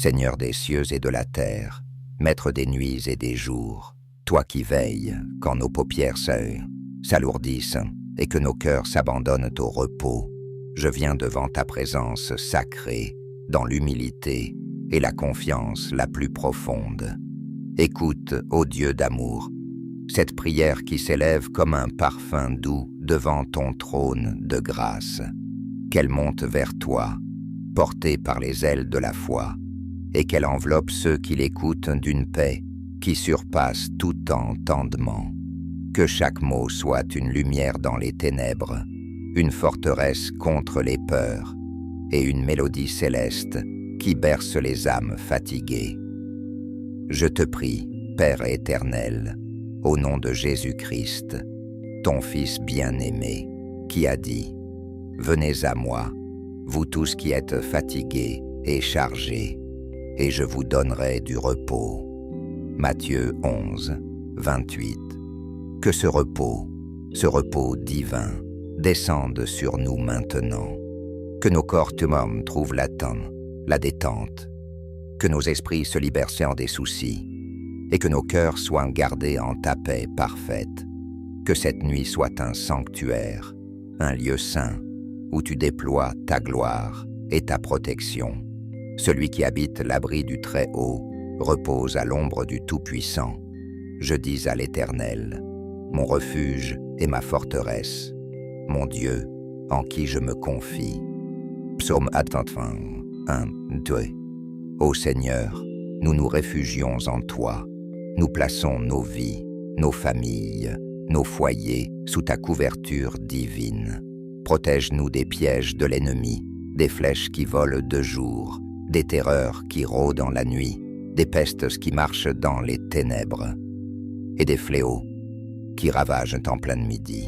Seigneur des cieux et de la terre, Maître des nuits et des jours, toi qui veilles quand nos paupières s'alourdissent et que nos cœurs s'abandonnent au repos, je viens devant ta présence sacrée, dans l'humilité et la confiance la plus profonde. Écoute, ô Dieu d'amour, cette prière qui s'élève comme un parfum doux devant ton trône de grâce, qu'elle monte vers toi, portée par les ailes de la foi, et qu'elle enveloppe ceux qui l'écoutent d'une paix qui surpasse tout entendement. Que chaque mot soit une lumière dans les ténèbres, une forteresse contre les peurs, et une mélodie céleste qui berce les âmes fatiguées. Je te prie, Père éternel, au nom de Jésus-Christ, ton Fils bien-aimé, qui a dit « Venez à moi, vous tous qui êtes fatigués et chargés, et je vous donnerai du repos. » Matthieu 11, 28. Que ce repos divin, descende sur nous maintenant. Que nos corps trouvent la détente. Que nos esprits se libèrent des soucis, et que nos cœurs soient gardés en ta paix parfaite. Que cette nuit soit un sanctuaire, un lieu saint, où tu déploies ta gloire et ta protection. Celui qui habite l'abri du Très-Haut repose à l'ombre du Tout-Puissant. Je dis à l'Éternel, mon refuge et ma forteresse, mon Dieu, en qui je me confie. Psaume 1, 2. Ô Seigneur, nous nous réfugions en toi. Nous plaçons nos vies, nos familles, nos foyers sous ta couverture divine. Protège-nous des pièges de l'ennemi, des flèches qui volent de jour, des terreurs qui rôdent en la nuit, des pestes qui marchent dans les ténèbres, et des fléaux qui ravagent en plein midi.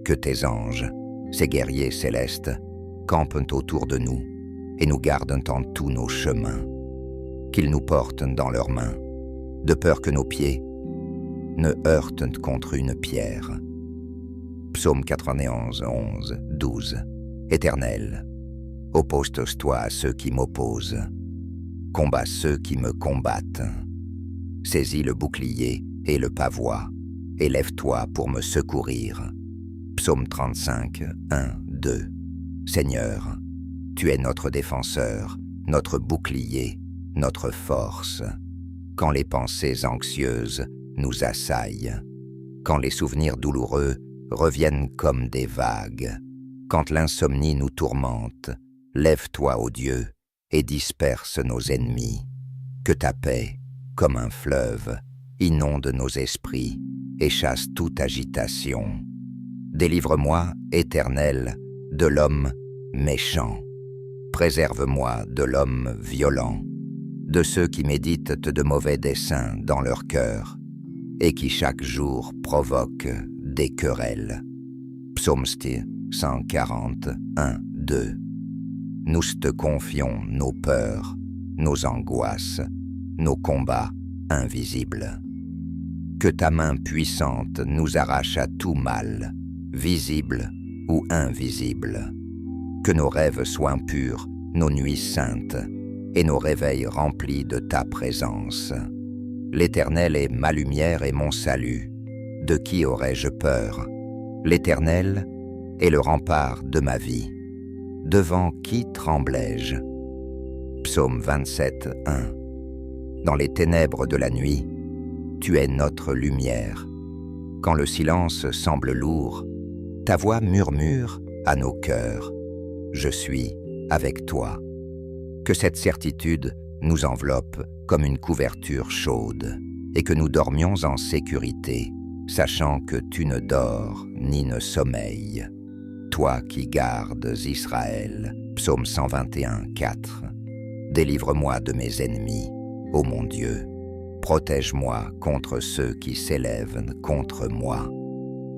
Que tes anges, ces guerriers célestes, campent autour de nous et nous gardent en tous nos chemins. Qu'ils nous portent dans leurs mains, de peur que nos pieds ne heurtent contre une pierre. Psaume 91, 11, 12. Éternel, oppose-toi à ceux qui m'opposent. Combat ceux qui me combattent. Saisis le bouclier et le pavois, et lève-toi pour me secourir. Psaume 35, 1, 2. Seigneur, tu es notre défenseur, notre bouclier, notre force. Quand les pensées anxieuses nous assaillent, quand les souvenirs douloureux reviennent comme des vagues, quand l'insomnie nous tourmente, lève-toi, ô Dieu, et disperse nos ennemis. Que ta paix, comme un fleuve, inonde nos esprits et chasse toute agitation. Délivre-moi, Éternel, de l'homme méchant. Préserve-moi de l'homme violent, de ceux qui méditent de mauvais desseins dans leur cœur et qui chaque jour provoquent des querelles. Psaume 140, 1, 2. Nous te confions nos peurs, nos angoisses, nos combats invisibles. Que ta main puissante nous arrache à tout mal, visible ou invisible. Que nos rêves soient purs, nos nuits saintes, et nos réveils remplis de ta présence. L'Éternel est ma lumière et mon salut. De qui aurais-je peur? L'Éternel est le rempart de ma vie. Devant qui tremblais-je? Psaume 27, 1. Dans les ténèbres de la nuit, tu es notre lumière. Quand le silence semble lourd, ta voix murmure à nos cœurs. Je suis avec toi. Que cette certitude nous enveloppe comme une couverture chaude et que nous dormions en sécurité, sachant que tu ne dors ni ne sommeilles. Toi qui gardes Israël, Psaume 121, 4. Délivre-moi de mes ennemis, ô mon Dieu. Protège-moi contre ceux qui s'élèvent contre moi.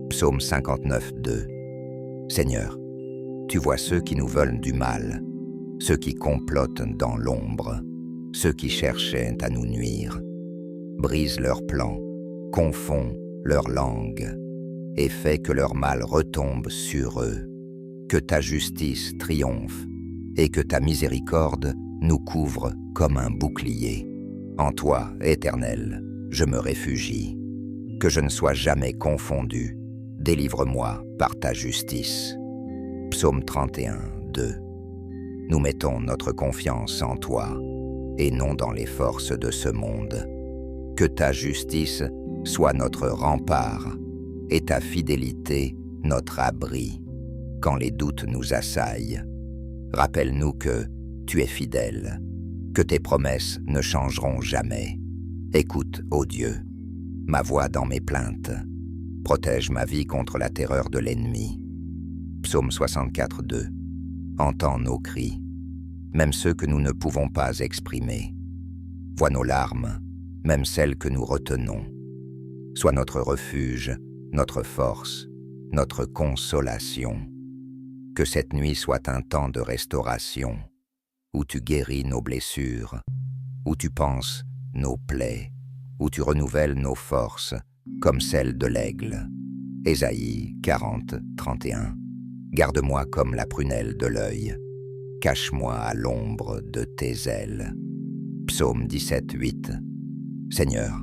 Psaume 59, 2. Seigneur, tu vois ceux qui nous veulent du mal, ceux qui complotent dans l'ombre, ceux qui cherchaient à nous nuire. Brise leurs plans, confonds leur langue, et fais que leur mal retombe sur eux. Que ta justice triomphe, et que ta miséricorde nous couvre comme un bouclier. En toi, Éternel, je me réfugie. Que je ne sois jamais confondu. Délivre-moi par ta justice. Psaume 31, 2. Nous mettons notre confiance en toi, et non dans les forces de ce monde. Que ta justice soit notre rempart, et ta fidélité notre abri, quand les doutes nous assaillent. Rappelle-nous que tu es fidèle, que tes promesses ne changeront jamais. Écoute, ô Dieu, ma voix dans mes plaintes. Protège ma vie contre la terreur de l'ennemi. Psaume 64, 2. Entends nos cris, même ceux que nous ne pouvons pas exprimer. Vois nos larmes, même celles que nous retenons. Sois notre refuge, notre force, notre consolation. Que cette nuit soit un temps de restauration, où tu guéris nos blessures, où tu panses nos plaies, où tu renouvelles nos forces, comme celles de l'aigle. Ésaïe 40, 31. Garde-moi comme la prunelle de l'œil, cache-moi à l'ombre de tes ailes. Psaume 17, 8. Seigneur,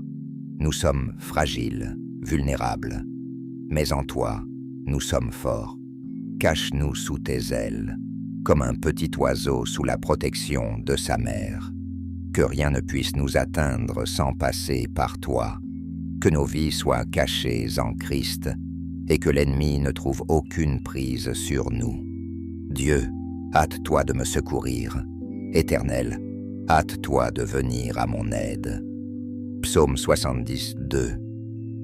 nous sommes fragiles, vulnérables, mais en toi, nous sommes forts. Cache-nous sous tes ailes, comme un petit oiseau sous la protection de sa mère. Que rien ne puisse nous atteindre sans passer par toi. Que nos vies soient cachées en Christ et que l'ennemi ne trouve aucune prise sur nous. Dieu, hâte-toi de me secourir. Éternel, hâte-toi de venir à mon aide. Psaume 70, 2.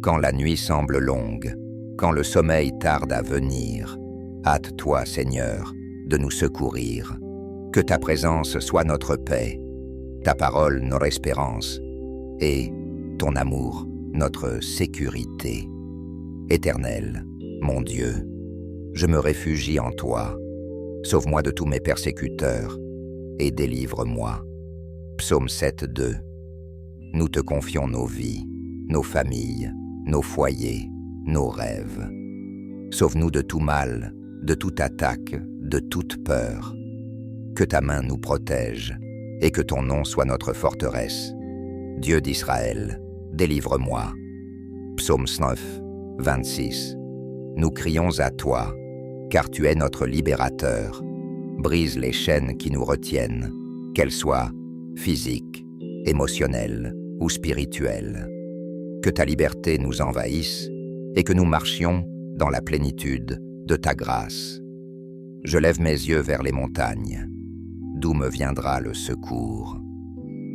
Quand la nuit semble longue, quand le sommeil tarde à venir, hâte-toi, Seigneur, de nous secourir. Que ta présence soit notre paix, ta parole notre espérance, et ton amour notre sécurité. Éternel, mon Dieu, je me réfugie en toi. Sauve-moi de tous mes persécuteurs et délivre-moi. Psaume 7, 2. Nous te confions nos vies, nos familles, nos foyers, nos rêves. Sauve-nous de tout mal, de toute attaque, de toute peur. Que ta main nous protège et que ton nom soit notre forteresse. Dieu d'Israël, délivre-moi. Psaume 9, 26. Nous crions à toi, car tu es notre libérateur. Brise les chaînes qui nous retiennent, qu'elles soient physiques, émotionnelles ou spirituelles. Que ta liberté nous envahisse et que nous marchions dans la plénitude de ta grâce. Je lève mes yeux vers les montagnes. D'où me viendra le secours?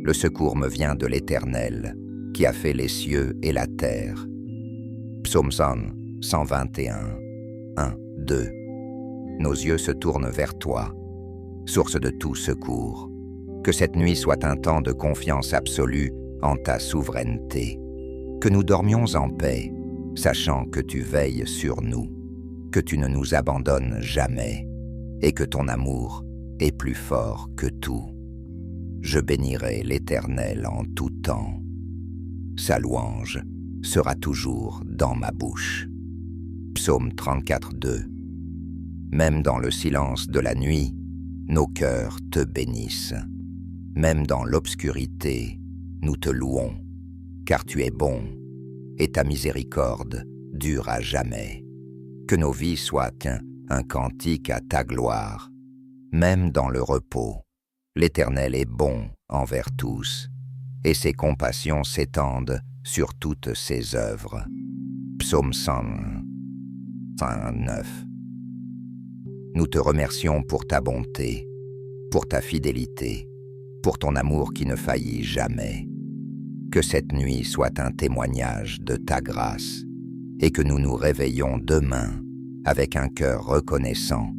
Le secours me vient de l'Éternel, qui a fait les cieux et la terre. Psaume 121, 1, 2. Nos yeux se tournent vers toi, source de tout secours. Que cette nuit soit un temps de confiance absolue en ta souveraineté. Que nous dormions en paix, sachant que tu veilles sur nous, que tu ne nous abandonnes jamais, et que ton amour est plus fort que tout. Je bénirai l'Éternel en tout temps. Sa louange sera toujours dans ma bouche. Psaume 34, 2. Même dans le silence de la nuit, nos cœurs te bénissent. Même dans l'obscurité, nous te louons, car tu es bon, et ta miséricorde dure à jamais. Que nos vies soient un cantique à ta gloire. Même dans le repos, l'Éternel est bon envers tous, et ses compassions s'étendent sur toutes ses œuvres. Psaume 109. Nous te remercions pour ta bonté, pour ta fidélité, pour ton amour qui ne faillit jamais. Que cette nuit soit un témoignage de ta grâce, et que nous nous réveillons demain avec un cœur reconnaissant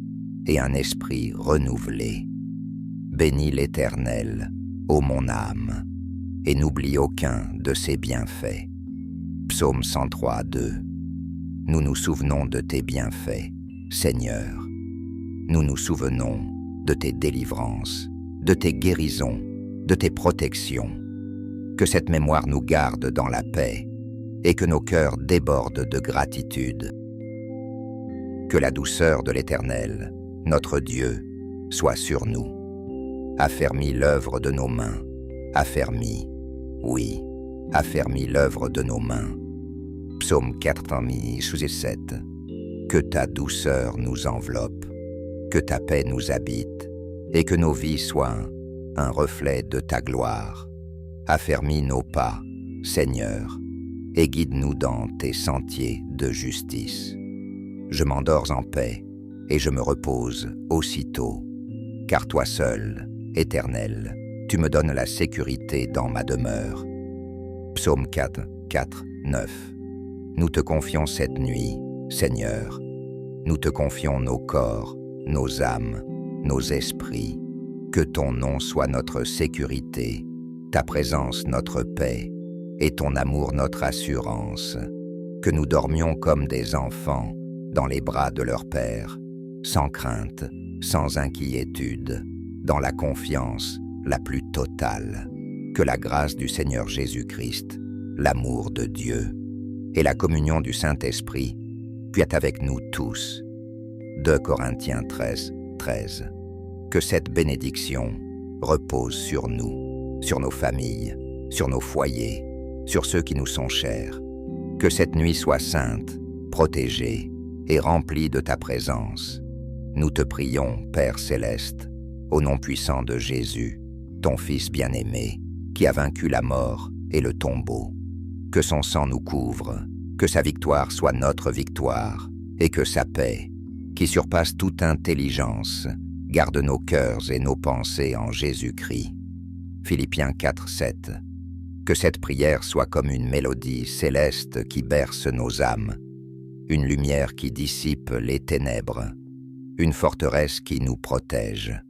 et un esprit renouvelé. Bénis l'Éternel, ô mon âme, et n'oublie aucun de ses bienfaits. Psaume 103, 2. Nous nous souvenons de tes bienfaits, Seigneur. Nous nous souvenons de tes délivrances, de tes guérisons, de tes protections. Que cette mémoire nous garde dans la paix et que nos cœurs débordent de gratitude. Que la douceur de l'Éternel, notre Dieu, soit sur nous. Affermis l'œuvre de nos mains. Affermis, oui, affermis l'œuvre de nos mains. Psaume 4:7. Que ta douceur nous enveloppe, que ta paix nous habite, et que nos vies soient un reflet de ta gloire. Affermis nos pas, Seigneur, et guide-nous dans tes sentiers de justice. Je m'endors en paix, et je me repose aussitôt, car toi seul, Éternel, tu me donnes la sécurité dans ma demeure. Psaume 4:9. Nous te confions cette nuit, Seigneur. Nous te confions nos corps, nos âmes, nos esprits. Que ton nom soit notre sécurité, ta présence notre paix, et ton amour notre assurance. Que nous dormions comme des enfants dans les bras de leur Père, sans crainte, sans inquiétude, dans la confiance la plus totale. Que la grâce du Seigneur Jésus-Christ, l'amour de Dieu et la communion du Saint-Esprit soient avec nous tous. 2 Corinthiens 13:13. Que cette bénédiction repose sur nous, sur nos familles, sur nos foyers, sur ceux qui nous sont chers. Que cette nuit soit sainte, protégée et remplie de ta présence. Nous te prions, Père céleste, au nom puissant de Jésus, ton Fils bien-aimé, qui a vaincu la mort et le tombeau. Que son sang nous couvre, que sa victoire soit notre victoire, et que sa paix, qui surpasse toute intelligence, garde nos cœurs et nos pensées en Jésus-Christ. Philippiens 4:7. Que cette prière soit comme une mélodie céleste qui berce nos âmes, une lumière qui dissipe les ténèbres, une forteresse qui nous protège.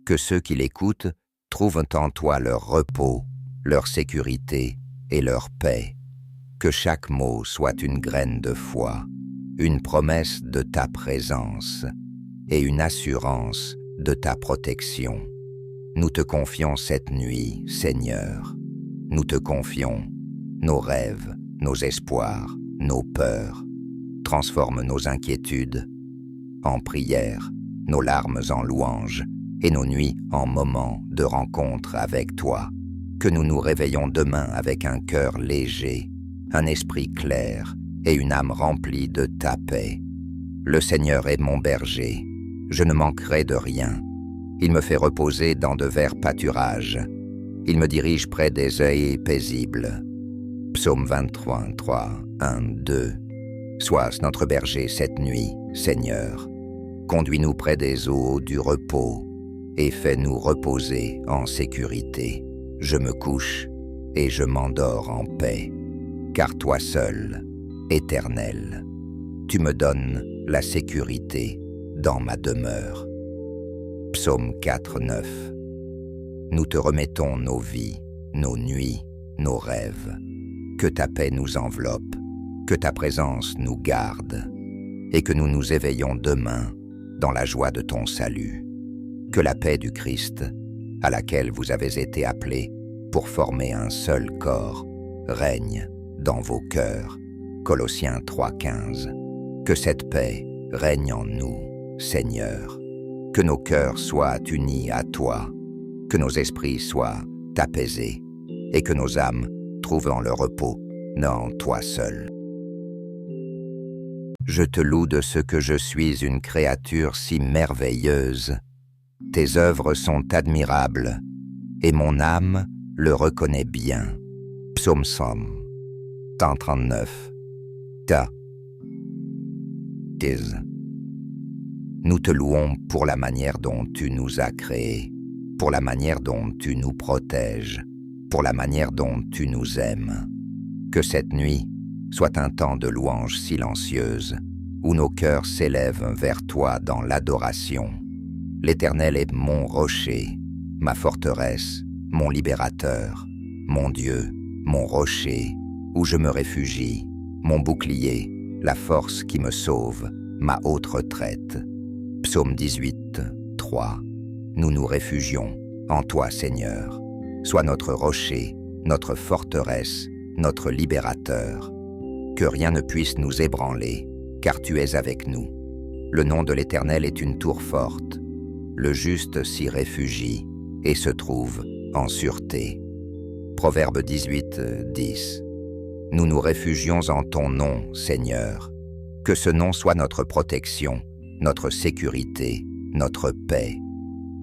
Que ceux qui l'écoutent trouvent en toi leur repos, leur sécurité et leur paix. Que chaque mot soit une graine de foi, une promesse de ta présence et une assurance de ta protection. Nous te confions cette nuit, Seigneur. Nous te confions nos rêves, nos espoirs, nos peurs. Transforme nos inquiétudes en prières, nos larmes en louanges et nos nuits en moments de rencontre avec toi. Que nous nous réveillons demain avec un cœur léger, un esprit clair et une âme remplie de ta paix. Le Seigneur est mon berger, je ne manquerai de rien. Il me fait reposer dans de verts pâturages. Il me dirige près des œils paisibles. Psaume 23:1-2. Sois notre berger cette nuit, Seigneur. Conduis-nous près des eaux du repos et fais-nous reposer en sécurité. Je me couche et je m'endors en paix, car toi seul, Éternel, tu me donnes la sécurité dans ma demeure. Psaume 4:9. Nous te remettons nos vies, nos nuits, nos rêves. Que ta paix nous enveloppe, que ta présence nous garde, et que nous nous éveillons demain dans la joie de ton salut. Que la paix du Christ, à laquelle vous avez été appelés pour former un seul corps, règne dans vos cœurs. Colossiens 3:15. Que cette paix règne en nous, Seigneur. Que nos cœurs soient unis à toi, que nos esprits soient apaisés, et que nos âmes trouvent en leur repos en toi seul. Je te loue de ce que je suis une créature si merveilleuse. Tes œuvres sont admirables, et mon âme le reconnaît bien. Psaume 139. Ta. Tis. Nous te louons pour la manière dont tu nous as créés, pour la manière dont tu nous protèges, pour la manière dont tu nous aimes. Que cette nuit soit un temps de louange silencieuse, où nos cœurs s'élèvent vers toi dans l'adoration. L'Éternel est mon rocher, ma forteresse, mon libérateur, mon Dieu, mon rocher, où je me réfugie, mon bouclier, la force qui me sauve, ma haute retraite. Psaume 18:3. Nous nous réfugions en toi, Seigneur. Sois notre rocher, notre forteresse, notre libérateur. Que rien ne puisse nous ébranler, car tu es avec nous. Le nom de l'Éternel est une tour forte. Le juste s'y réfugie, et se trouve en sûreté. Proverbe 18, 10. Nous nous réfugions en ton nom, Seigneur. Que ce nom soit notre protection, notre sécurité, notre paix.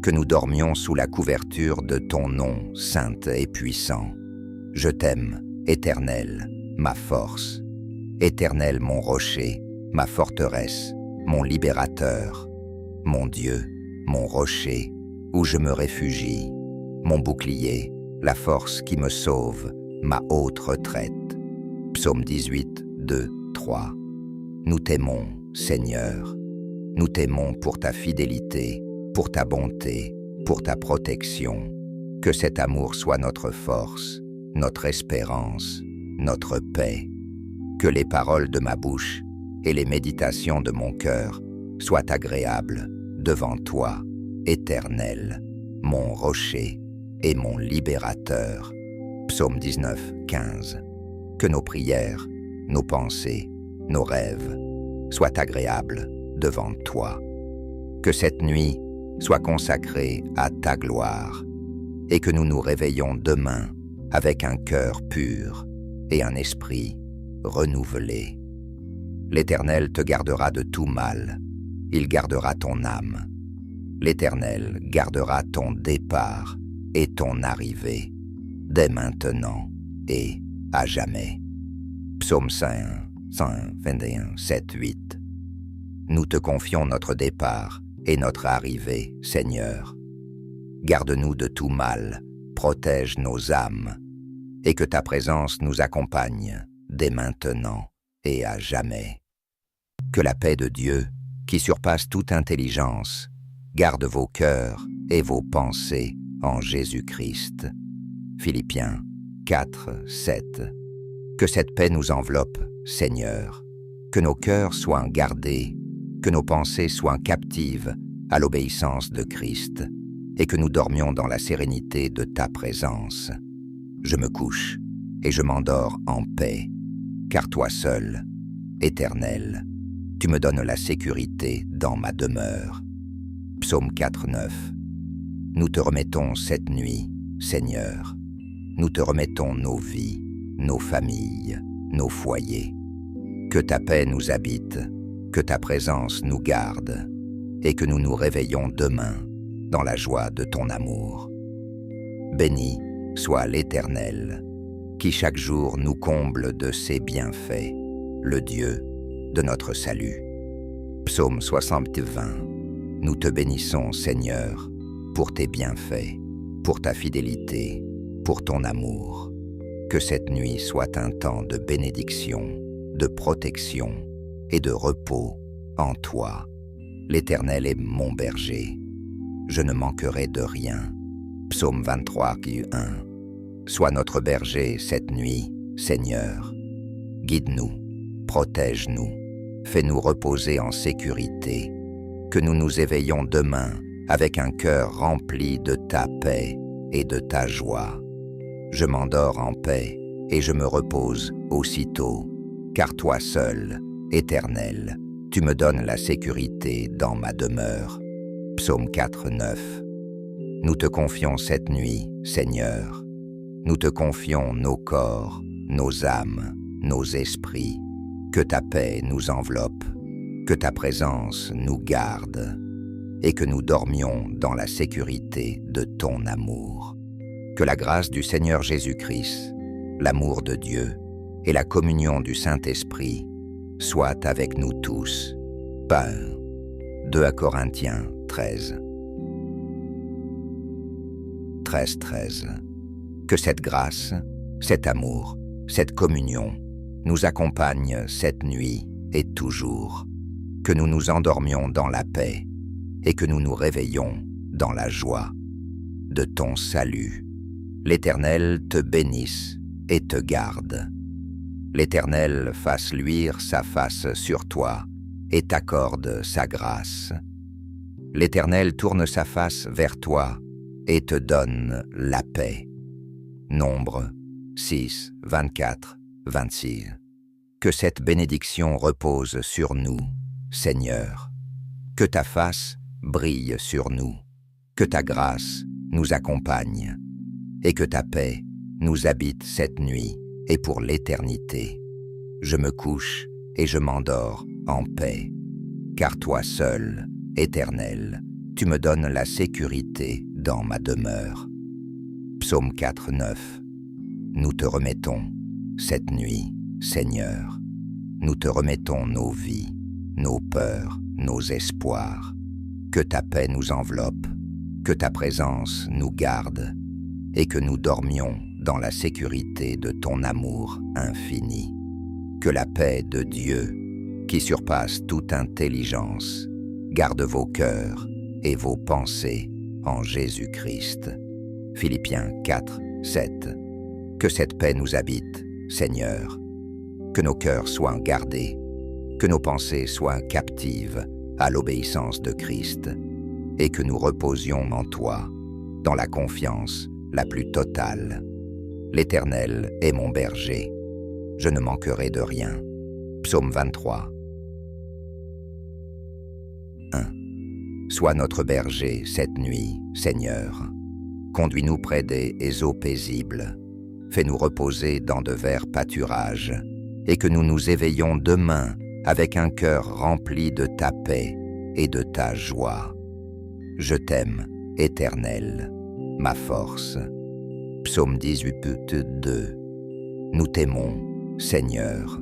Que nous dormions sous la couverture de ton nom, saint et puissant. Je t'aime, Éternel, ma force. Éternel, mon rocher, ma forteresse, mon libérateur. Mon Dieu, mon rocher, où je me réfugie. Mon bouclier, la force qui me sauve, ma haute retraite. Psaume 18, 2, 3. Nous t'aimons, Seigneur. Nous t'aimons pour ta fidélité, pour ta bonté, pour ta protection. Que cet amour soit notre force, notre espérance, notre paix. Que les paroles de ma bouche et les méditations de mon cœur soient agréables devant toi, Éternel, mon rocher et mon libérateur. Psaume 19, 15. Que nos prières, nos pensées, nos rêves soient agréables devant toi. Que cette nuit soit consacrée à ta gloire et que nous nous réveillons demain avec un cœur pur et un esprit renouvelé. L'Éternel te gardera de tout mal, il gardera ton âme. L'Éternel gardera ton départ et ton arrivée, dès maintenant et à jamais. Psaume 121, 7, 8. Nous te confions notre départ et notre arrivée, Seigneur. Garde-nous de tout mal, protège nos âmes, et que ta présence nous accompagne dès maintenant et à jamais. Que la paix de Dieu, qui surpasse toute intelligence, garde vos cœurs et vos pensées en Jésus-Christ. Philippiens 4, 7. Que cette paix nous enveloppe, Seigneur. Que nos cœurs soient gardés, que nos pensées soient captives à l'obéissance de Christ, et que nous dormions dans la sérénité de ta présence. Je me couche et je m'endors en paix, car toi seul, Éternel, tu me donnes la sécurité dans ma demeure. Psaume 4, 9. Nous te remettons cette nuit, Seigneur. Nous te remettons nos vies, nos familles, nos foyers. Que ta paix nous habite, que ta présence nous garde, et que nous nous réveillons demain dans la joie de ton amour. Béni soit l'Éternel, qui chaque jour nous comble de ses bienfaits, le Dieu de notre salut. Psaume 60, 20. Nous te bénissons, Seigneur, pour tes bienfaits, pour ta fidélité, pour ton amour. Que cette nuit soit un temps de bénédiction, de protection et de repos en toi. L'Éternel est mon berger. Je ne manquerai de rien. Psaume 23, 1. Sois notre berger cette nuit, Seigneur. Guide-nous, protège-nous, fais-nous reposer en sécurité. Que nous nous éveillons demain avec un cœur rempli de ta paix et de ta joie. Je m'endors en paix et je me repose aussitôt, car toi seul, Éternel, tu me donnes la sécurité dans ma demeure. Psaume 4, 9. Nous te confions cette nuit, Seigneur. Nous te confions nos corps, nos âmes, nos esprits. Que ta paix nous enveloppe, que ta présence nous garde, et que nous dormions dans la sécurité de ton amour. Que la grâce du Seigneur Jésus-Christ, l'amour de Dieu et la communion du Saint-Esprit soient avec nous tous. 2 Corinthiens 13. 13, 13. Que cette grâce, cet amour, cette communion nous accompagne cette nuit et toujours. Que nous nous endormions dans la paix et que nous nous réveillons dans la joie de ton salut. L'Éternel te bénisse et te garde. L'Éternel fasse luire sa face sur toi et t'accorde sa grâce. L'Éternel tourne sa face vers toi et te donne la paix. Nombre 6, 24, 26. Que cette bénédiction repose sur nous, Seigneur. Que ta face brille sur nous. Que ta grâce nous accompagne, et que ta paix nous habite cette nuit et pour l'éternité. Je me couche et je m'endors en paix, car toi seul, Éternel, tu me donnes la sécurité dans ma demeure. Psaume 4, 9. Nous te remettons cette nuit, Seigneur. Nous te remettons nos vies, nos peurs, nos espoirs. Que ta paix nous enveloppe, que ta présence nous garde, et que nous dormions dans la sécurité de ton amour infini. Que la paix de Dieu, qui surpasse toute intelligence, garde vos cœurs et vos pensées en Jésus-Christ. Philippiens 4, 7. Que cette paix nous habite, Seigneur. Que nos cœurs soient gardés, que nos pensées soient captives à l'obéissance de Christ, et que nous reposions en toi, dans la confiance la plus totale. L'Éternel est mon berger, je ne manquerai de rien. Psaume 23. 1. Sois notre berger cette nuit, Seigneur. Conduis-nous près des eaux paisibles. Fais-nous reposer dans de verts pâturages, et que nous nous éveillons demain avec un cœur rempli de ta paix et de ta joie. Je t'aime, Éternel, ma force. Psaume 18, 2. Nous t'aimons, Seigneur.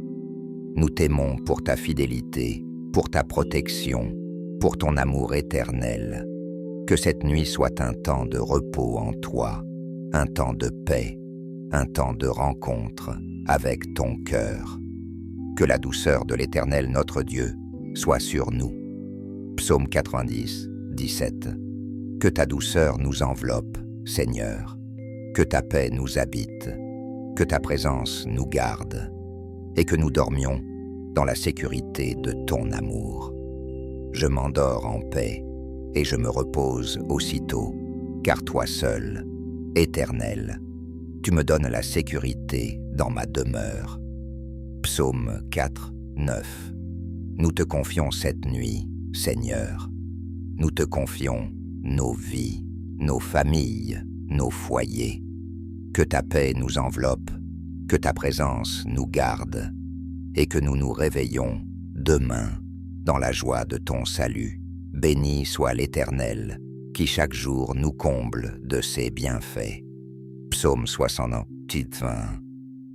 Nous t'aimons pour ta fidélité, pour ta protection, pour ton amour éternel. Que cette nuit soit un temps de repos en toi, un temps de paix, un temps de rencontre avec ton cœur. Que la douceur de l'Éternel notre Dieu soit sur nous. Psaume 90, 17. Que ta douceur nous enveloppe, Seigneur. Que ta paix nous habite. Que ta présence nous garde. Et que nous dormions dans la sécurité de ton amour. Je m'endors en paix et je me repose aussitôt, car toi seul, Éternel, tu me donnes la sécurité dans ma demeure. Psaume 4, 9. Nous te confions cette nuit, Seigneur. Nous te confions nos vies, nos familles, nos foyers. Que ta paix nous enveloppe, que ta présence nous garde, et que nous nous réveillons demain dans la joie de ton salut. Béni soit l'Éternel, qui chaque jour nous comble de ses bienfaits. Psaume 68, 20.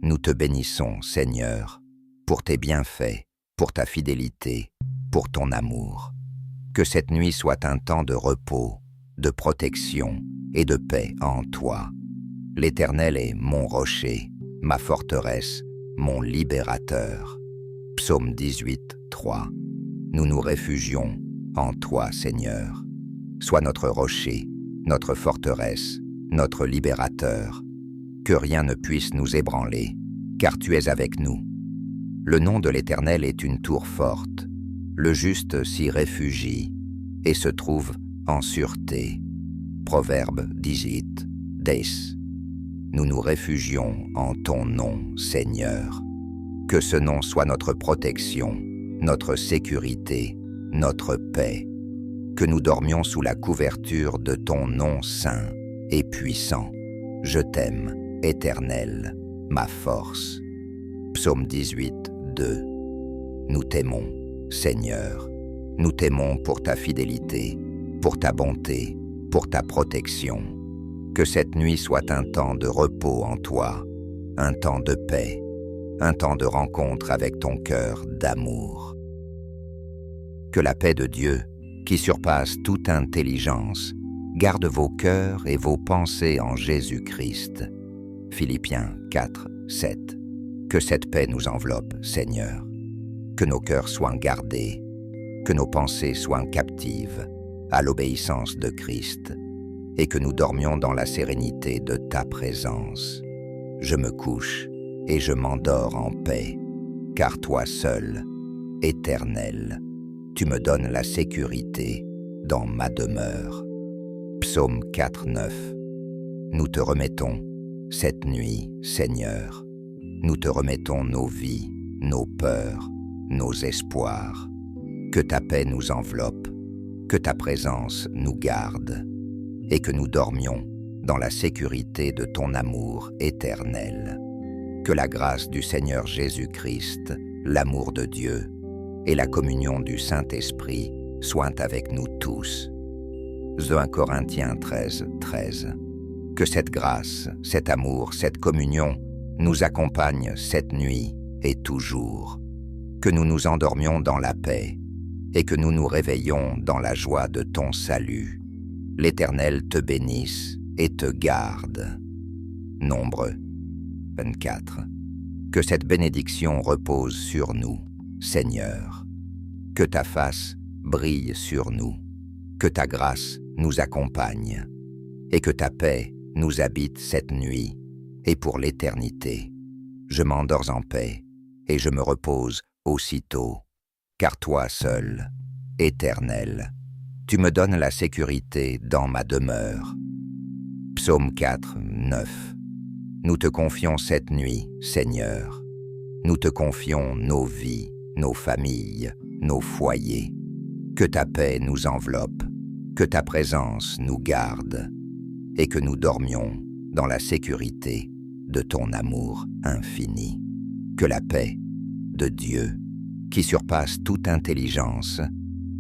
Nous te bénissons, Seigneur, pour tes bienfaits, pour ta fidélité, pour ton amour. Que cette nuit soit un temps de repos, de protection et de paix en toi. L'Éternel est mon rocher, ma forteresse, mon libérateur. Psaume 18, 3. Nous nous réfugions en toi, Seigneur. Sois notre rocher, notre forteresse, notre libérateur. Que rien ne puisse nous ébranler, car tu es avec nous. Le nom de l'Éternel est une tour forte. Le juste s'y réfugie et se trouve en sûreté. Proverbe 18, 10. Nous nous réfugions en ton nom, Seigneur. Que ce nom soit notre protection, notre sécurité, notre paix. Que nous dormions sous la couverture de ton nom saint et puissant. Je t'aime, Éternel, ma force. Psaume 18, 2. Nous t'aimons, Seigneur. Nous t'aimons pour ta fidélité, pour ta bonté, pour ta protection. Que cette nuit soit un temps de repos en toi, un temps de paix, un temps de rencontre avec ton cœur d'amour. Que la paix de Dieu, qui surpasse toute intelligence, garde vos cœurs et vos pensées en Jésus-Christ. Philippiens 4, 7. Que cette paix nous enveloppe, Seigneur. Que nos cœurs soient gardés, que nos pensées soient captives à l'obéissance de Christ, et que nous dormions dans la sérénité de ta présence. Je me couche et je m'endors en paix, car toi seul, Éternel, tu me donnes la sécurité dans ma demeure. Psaume 4, 9. Nous te remettons cette nuit, Seigneur. Nous te remettons nos vies, nos peurs, nos espoirs. Que ta paix nous enveloppe, que ta présence nous garde, et que nous dormions dans la sécurité de ton amour éternel. Que la grâce du Seigneur Jésus-Christ, l'amour de Dieu et la communion du Saint-Esprit soient avec nous tous. 1 Corinthiens 13, 13. Que cette grâce, cet amour, cette communion nous accompagnent cette nuit et toujours. Que nous nous endormions dans la paix et que nous nous réveillions dans la joie de ton salut. L'Éternel te bénisse et te garde. Nombre 24. Que cette bénédiction repose sur nous, Seigneur. Que ta face brille sur nous. Que ta grâce nous accompagne. Et que ta paix nous habite cette nuit et pour l'éternité. Je m'endors en paix et je me repose aussitôt. Car toi seul, Éternel, tu me donnes la sécurité dans ma demeure. Psaume 4, 9. Nous te confions cette nuit, Seigneur. Nous te confions nos vies, nos familles, nos foyers. Que ta paix nous enveloppe, que ta présence nous garde, et que nous dormions dans la sécurité de ton amour infini. Que la paix de Dieu, qui surpasse toute intelligence,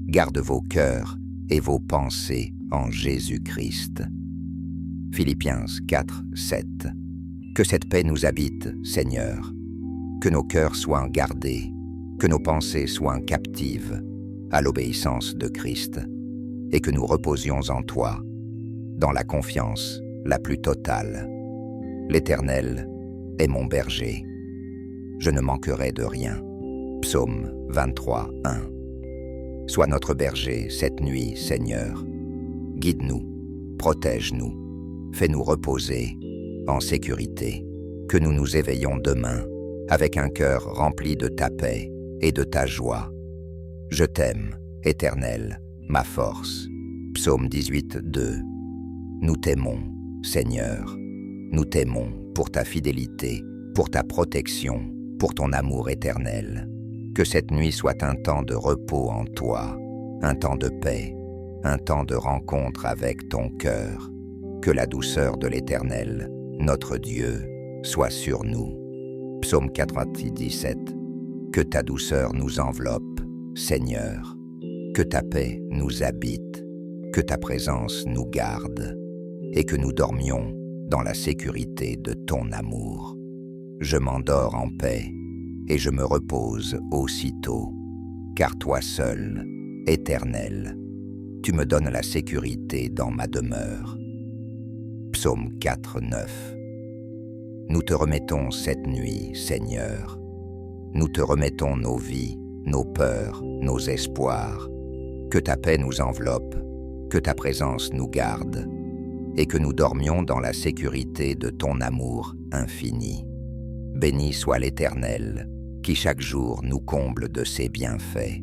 garde vos cœurs et vos pensées en Jésus-Christ. Philippiens 4, 7. Que cette paix nous habite, Seigneur. Que nos cœurs soient gardés, que nos pensées soient captives à l'obéissance de Christ, et que nous reposions en toi, dans la confiance la plus totale. L'Éternel est mon berger. Je ne manquerai de rien. Psaume 23, 1. Sois notre berger cette nuit, Seigneur. Guide-nous, protège-nous, fais-nous reposer en sécurité, que nous nous éveillons demain avec un cœur rempli de ta paix et de ta joie. Je t'aime, Éternel, ma force. Psaume 18, 2. Nous t'aimons, Seigneur. Nous t'aimons pour ta fidélité, pour ta protection, pour ton amour éternel. Que cette nuit soit un temps de repos en toi, un temps de paix, un temps de rencontre avec ton cœur. Que la douceur de l'Éternel, notre Dieu, soit sur nous. Psaume 97. Que ta douceur nous enveloppe, Seigneur. Que ta paix nous habite, que ta présence nous garde, et que nous dormions dans la sécurité de ton amour. Je m'endors en paix, et je me repose aussitôt, car toi seul, Éternel, tu me donnes la sécurité dans ma demeure. Psaume 4, 9. Nous te remettons cette nuit, Seigneur. Nous te remettons nos vies, nos peurs, nos espoirs. Que ta paix nous enveloppe, que ta présence nous garde, et que nous dormions dans la sécurité de ton amour infini. Béni soit l'Éternel, qui chaque jour nous comble de ses bienfaits.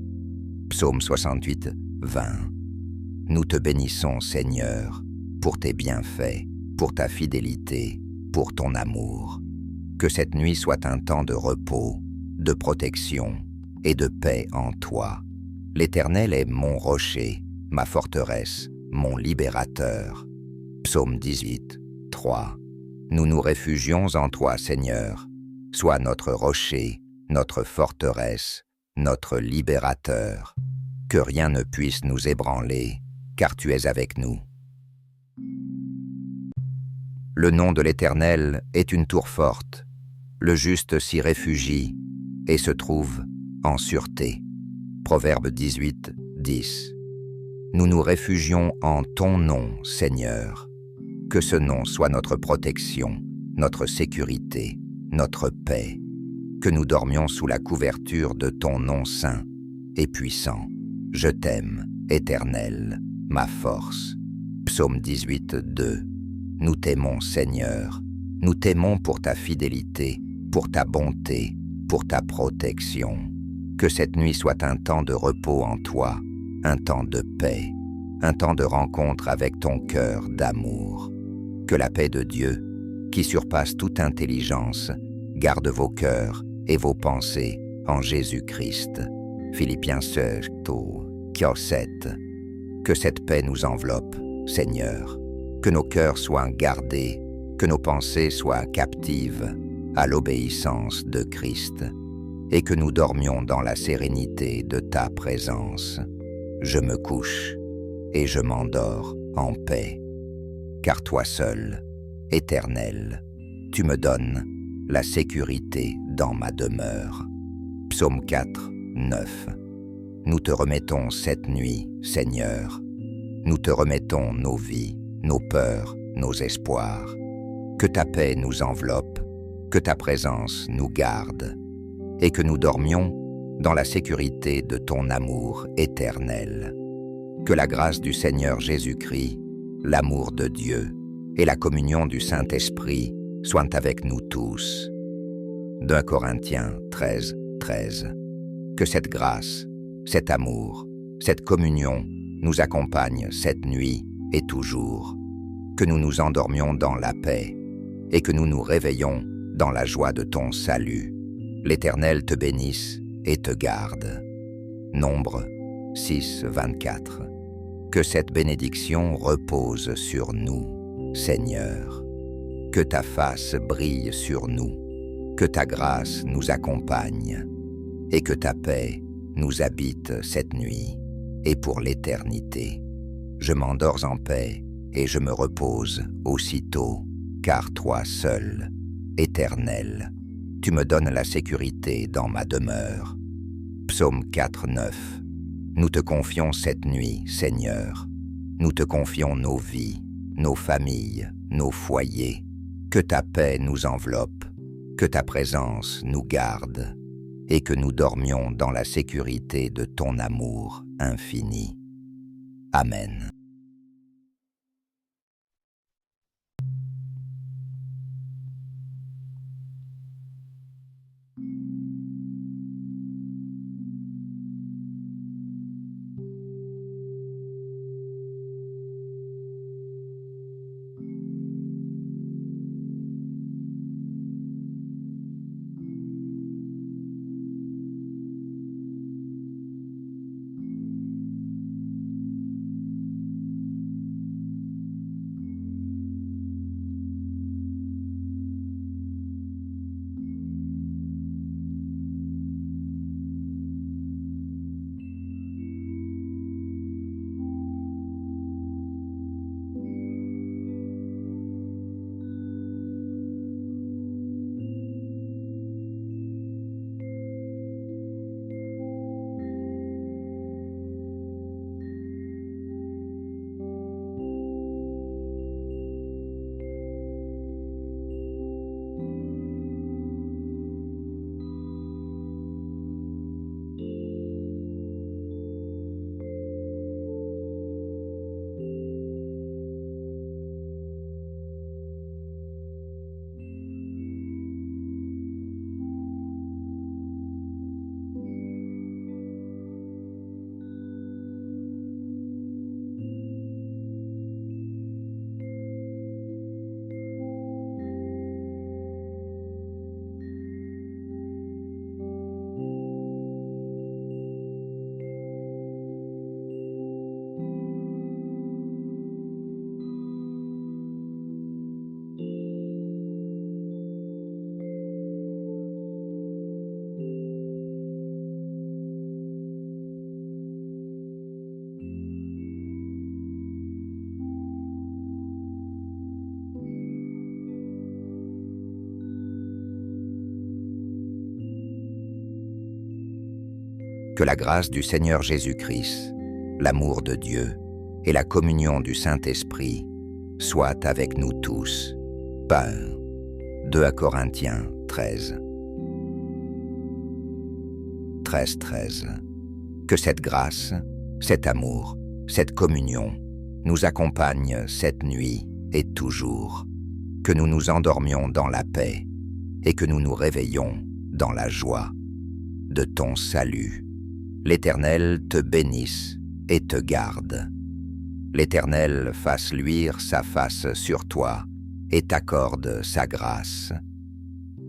Psaume 68, 20. Nous te bénissons, Seigneur, pour tes bienfaits, pour ta fidélité, pour ton amour. Que cette nuit soit un temps de repos, de protection et de paix en toi. L'Éternel est mon rocher, ma forteresse, mon libérateur. Psaume 18, 3. Nous nous réfugions en toi, Seigneur. Sois notre rocher, notre forteresse, notre libérateur. Que rien ne puisse nous ébranler, car tu es avec nous. Le nom de l'Éternel est une tour forte. Le juste s'y réfugie et se trouve en sûreté. Proverbe 18, 10. Nous nous réfugions en ton nom, Seigneur. Que ce nom soit notre protection, notre sécurité, notre paix. Que nous dormions sous la couverture de ton nom saint et puissant. Je t'aime, Éternel, ma force. Psaume 18, 2. Nous t'aimons, Seigneur. Nous t'aimons pour ta fidélité, pour ta bonté, pour ta protection. Que cette nuit soit un temps de repos en toi, un temps de paix, un temps de rencontre avec ton cœur d'amour. Que la paix de Dieu, qui surpasse toute intelligence, garde vos cœurs et vos pensées en Jésus-Christ. Philippiens 7. Que cette paix nous enveloppe, Seigneur. que nos cœurs soient gardés, que nos pensées soient captives à l'obéissance de Christ, et que nous dormions dans la sérénité de ta présence. Je me couche et je m'endors en paix, car toi seul, Éternel, tu me donnes la sécurité dans ma demeure. Psaume 4, 9. Nous te remettons cette nuit, Seigneur. Nous te remettons nos vies, nos peurs, nos espoirs. Que ta paix nous enveloppe, que ta présence nous garde, et que nous dormions dans la sécurité de ton amour éternel. Que la grâce du Seigneur Jésus-Christ, l'amour de Dieu et la communion du Saint-Esprit soient avec nous tous. 2 Corinthiens 13, 13. Que cette grâce, cet amour, cette communion nous accompagnent cette nuit et toujours. Que nous nous endormions dans la paix et que nous nous réveillons dans la joie de ton salut. L'Éternel te bénisse et te garde. Nombre 6, 24. Que cette bénédiction repose sur nous, Seigneur. Que ta face brille sur nous, que ta grâce nous accompagne, et que ta paix nous habite cette nuit et pour l'éternité. Je m'endors en paix et je me repose aussitôt, car toi seul, Éternel, tu me donnes la sécurité dans ma demeure. Psaume 4, 9. Nous te confions cette nuit, Seigneur. Nous te confions nos vies, nos familles, nos foyers. Que ta paix nous enveloppe, que ta présence nous garde, et que nous dormions dans la sécurité de ton amour infini. Amen. Que la grâce du Seigneur Jésus-Christ, l'amour de Dieu et la communion du Saint-Esprit soient avec nous tous. Père. 2 Corinthiens 13. 13, 13. Que cette grâce, cet amour, cette communion nous accompagnent cette nuit et toujours. Que nous nous endormions dans la paix et que nous nous réveillons dans la joie de ton salut. L'Éternel te bénisse et te garde. L'Éternel fasse luire sa face sur toi et t'accorde sa grâce.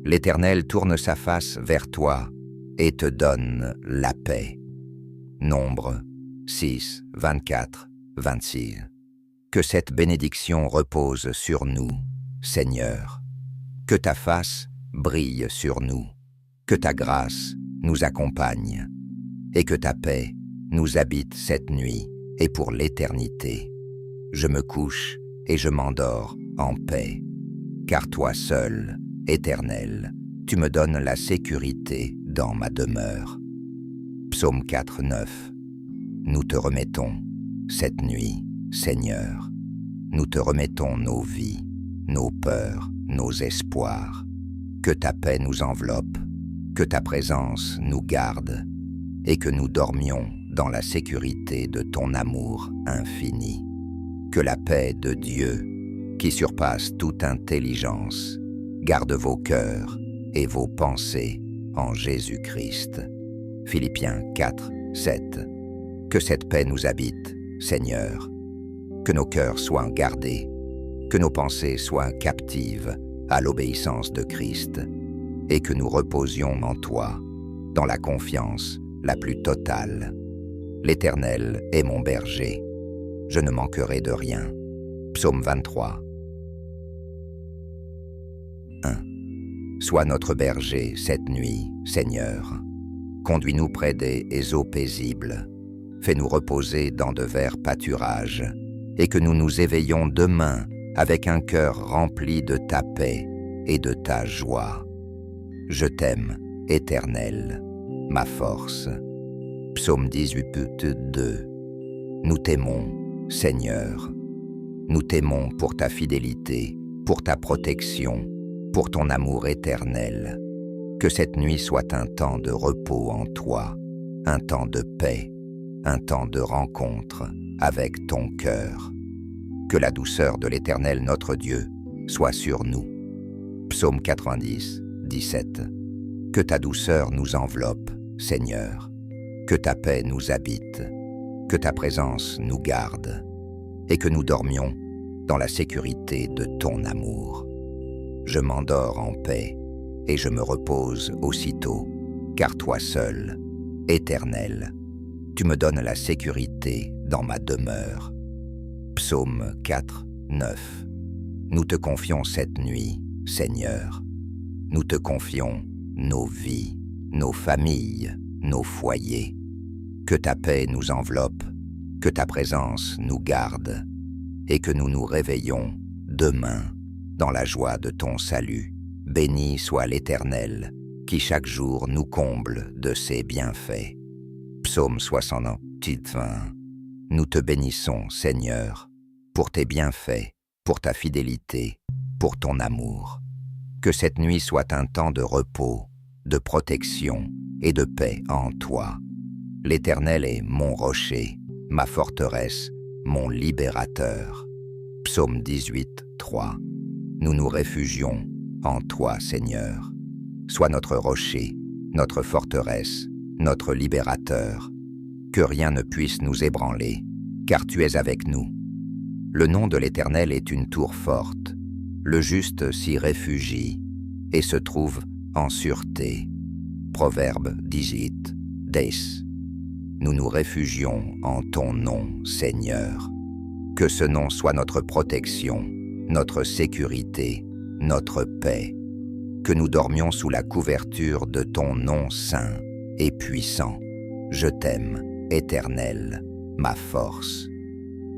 L'Éternel tourne sa face vers toi et te donne la paix. Nombre 6, 24, 26. Que cette bénédiction repose sur nous, Seigneur. Que ta face brille sur nous, que ta grâce nous accompagne, et que ta paix nous habite cette nuit et pour l'éternité. Je me couche et je m'endors en paix, car toi seul, Éternel, tu me donnes la sécurité dans ma demeure. Psaume 4, 9. Nous te remettons cette nuit, Seigneur. Nous te remettons nos vies, nos peurs, nos espoirs. Que ta paix nous enveloppe, que ta présence nous garde, et que nous dormions dans la sécurité de ton amour infini. Que la paix de Dieu, qui surpasse toute intelligence, garde vos cœurs et vos pensées en Jésus-Christ. Philippiens 4, 7. Que cette paix nous habite, Seigneur. Que nos cœurs soient gardés, que nos pensées soient captives à l'obéissance de Christ, et que nous reposions en toi, dans la confiance la plus totale. L'Éternel est mon berger, je ne manquerai de rien. Psaume 23. 1. Sois notre berger cette nuit, Seigneur. Conduis-nous près des eaux paisibles. Fais-nous reposer dans de verts pâturages, et que nous nous éveillons demain avec un cœur rempli de ta paix et de ta joie. Je t'aime, Éternel, ma force. Psaume 18, 2. Nous t'aimons, Seigneur. Nous t'aimons pour ta fidélité, pour ta protection, pour ton amour éternel. Que cette nuit soit un temps de repos en toi, un temps de paix, un temps de rencontre avec ton cœur. Que la douceur de l'Éternel notre Dieu soit sur nous. Psaume 90, 17. Que ta douceur nous enveloppe, Seigneur. Que ta paix nous habite. Que ta présence nous garde. Et que nous dormions dans la sécurité de ton amour. Je m'endors en paix et je me repose aussitôt, car toi seul, Éternel, tu me donnes la sécurité dans ma demeure. Psaume 4, 9. Nous te confions cette nuit, Seigneur. Nous te confions nos vies, nos familles, nos foyers. Que ta paix nous enveloppe, que ta présence nous garde, et que nous nous réveillons demain dans la joie de ton salut. Béni soit l'Éternel, qui chaque jour nous comble de ses bienfaits. Psaume 68, 20. Nous te bénissons, Seigneur, pour tes bienfaits, pour ta fidélité, pour ton amour. Que cette nuit soit un temps de repos, de protection et de paix en toi. L'Éternel est mon rocher, ma forteresse, mon libérateur. Psaume 18, 3. Nous nous réfugions en toi, Seigneur. Sois notre rocher, notre forteresse, notre libérateur. Que rien ne puisse nous ébranler, car tu es avec nous. Le nom de l'Éternel est une tour forte. Le juste s'y réfugie et se trouve en sûreté. Proverbe 18, 10. Nous nous réfugions en ton nom, Seigneur. Que ce nom soit notre protection, notre sécurité, notre paix. Que nous dormions sous la couverture de ton nom saint et puissant. Je t'aime, Éternel, ma force.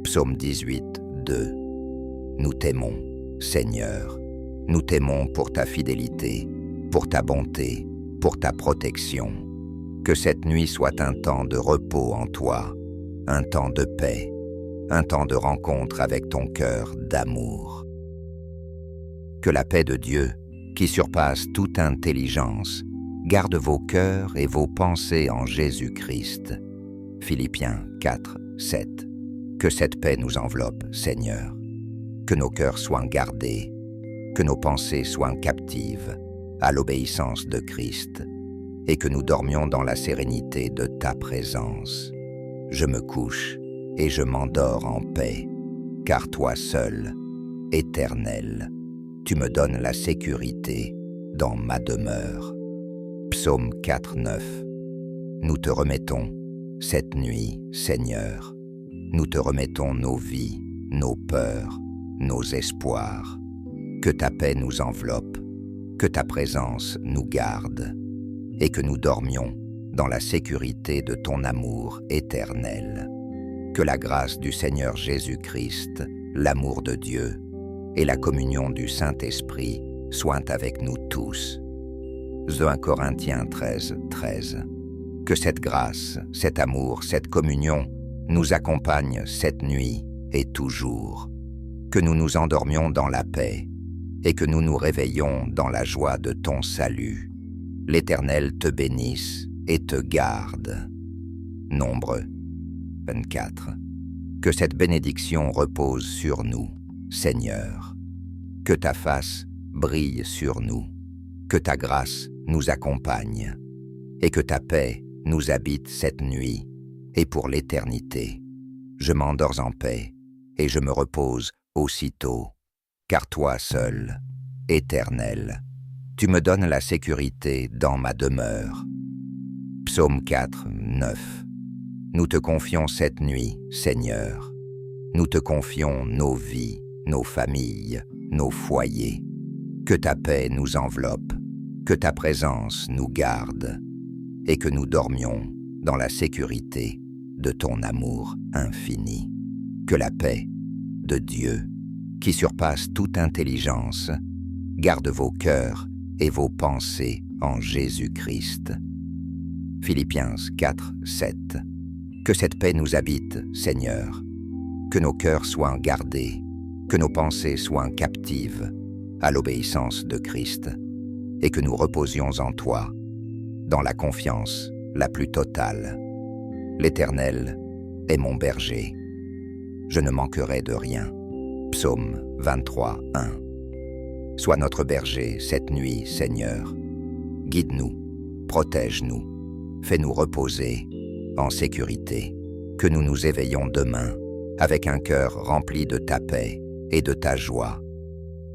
Psaume 18, 2. Nous t'aimons, Seigneur. Nous t'aimons pour ta fidélité, pour ta bonté, pour ta protection. Que cette nuit soit un temps de repos en toi, un temps de paix, un temps de rencontre avec ton cœur d'amour. Que la paix de Dieu, qui surpasse toute intelligence, garde vos cœurs et vos pensées en Jésus-Christ. Philippiens 4, 7. Que cette paix nous enveloppe, Seigneur. Que nos cœurs soient gardés, que nos pensées soient captives à l'obéissance de Christ, et que nous dormions dans la sérénité de ta présence. Je me couche et je m'endors en paix, car toi seul, Éternel, tu me donnes la sécurité dans ma demeure. Psaume 4, 9. Nous te remettons cette nuit, Seigneur. Nous te remettons nos vies, nos peurs, nos espoirs. Que ta paix nous enveloppe, que ta présence nous garde, et que nous dormions dans la sécurité de ton amour éternel. Que la grâce du Seigneur Jésus-Christ, l'amour de Dieu et la communion du Saint-Esprit soient avec nous tous. 1 Corinthiens 13, 13. Que cette grâce, cet amour, cette communion nous accompagnent cette nuit et toujours. Que nous nous endormions dans la paix et que nous nous réveillions dans la joie de ton salut. L'Éternel te bénisse et te garde. Nombre 24. Que cette bénédiction repose sur nous, Seigneur. Que ta face brille sur nous, que ta grâce nous accompagne, et que ta paix nous habite cette nuit et pour l'éternité. Je m'endors en paix et je me repose aussitôt, car toi seul, Éternel, tu me donnes la sécurité dans ma demeure. Psaume 4, 9. Nous te confions cette nuit, Seigneur. Nous te confions nos vies, nos familles, nos foyers. Que ta paix nous enveloppe, que ta présence nous garde, et que nous dormions dans la sécurité de ton amour infini. Que la paix de Dieu, qui surpasse toute intelligence, garde vos cœurs et vos pensées en Jésus-Christ. Philippiens 4, 7. Que cette paix nous habite, Seigneur. Que nos cœurs soient gardés, que nos pensées soient captives à l'obéissance de Christ, et que nous reposions en toi, dans la confiance la plus totale. L'Éternel est mon berger. Je ne manquerai de rien. Psaume 23, 1. Sois notre berger cette nuit, Seigneur. Guide-nous, protège-nous, fais-nous reposer en sécurité. Que nous nous éveillons demain avec un cœur rempli de ta paix et de ta joie.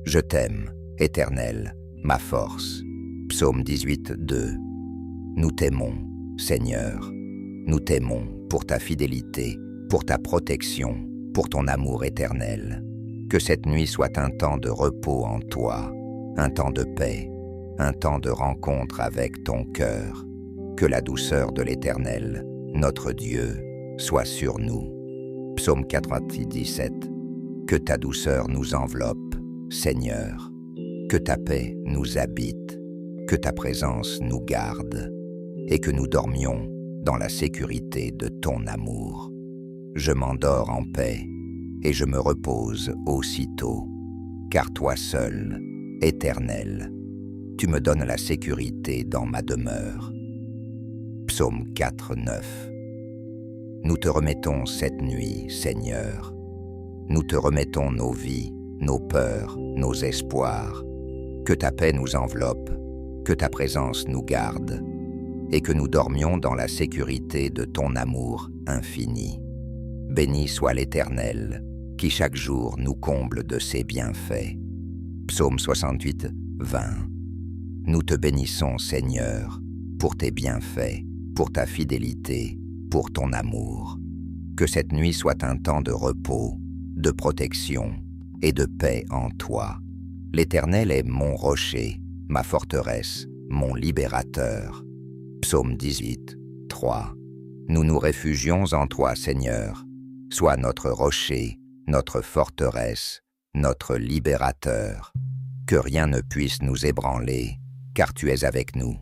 Je t'aime, Éternel, ma force. Psaume 18, 2. Nous t'aimons, Seigneur. Nous t'aimons pour ta fidélité, pour ta protection, pour ton amour éternel. Que cette nuit soit un temps de repos en toi, un temps de paix, un temps de rencontre avec ton cœur. Que la douceur de l'Éternel, notre Dieu, soit sur nous. Psaume 97. Que ta douceur nous enveloppe, Seigneur. Que ta paix nous habite, que ta présence nous garde, et que nous dormions dans la sécurité de ton amour. Je m'endors en paix, et je me repose aussitôt, car toi seul, Éternel, tu me donnes la sécurité dans ma demeure. Psaume 4, 9. Nous te remettons cette nuit, Seigneur. Nous te remettons nos vies, nos peurs, nos espoirs. Que ta paix nous enveloppe, que ta présence nous garde, et que nous dormions dans la sécurité de ton amour infini. Béni soit l'Éternel, qui chaque jour nous comble de ses bienfaits. Psaume 68, 20. Nous te bénissons, Seigneur, pour tes bienfaits, pour ta fidélité, pour ton amour. Que cette nuit soit un temps de repos, de protection et de paix en toi. L'Éternel est mon rocher, ma forteresse, mon libérateur. Psaume 18, 3. Nous nous réfugions en toi, Seigneur. Sois notre rocher, notre forteresse, notre libérateur. Que rien ne puisse nous ébranler, car tu es avec nous.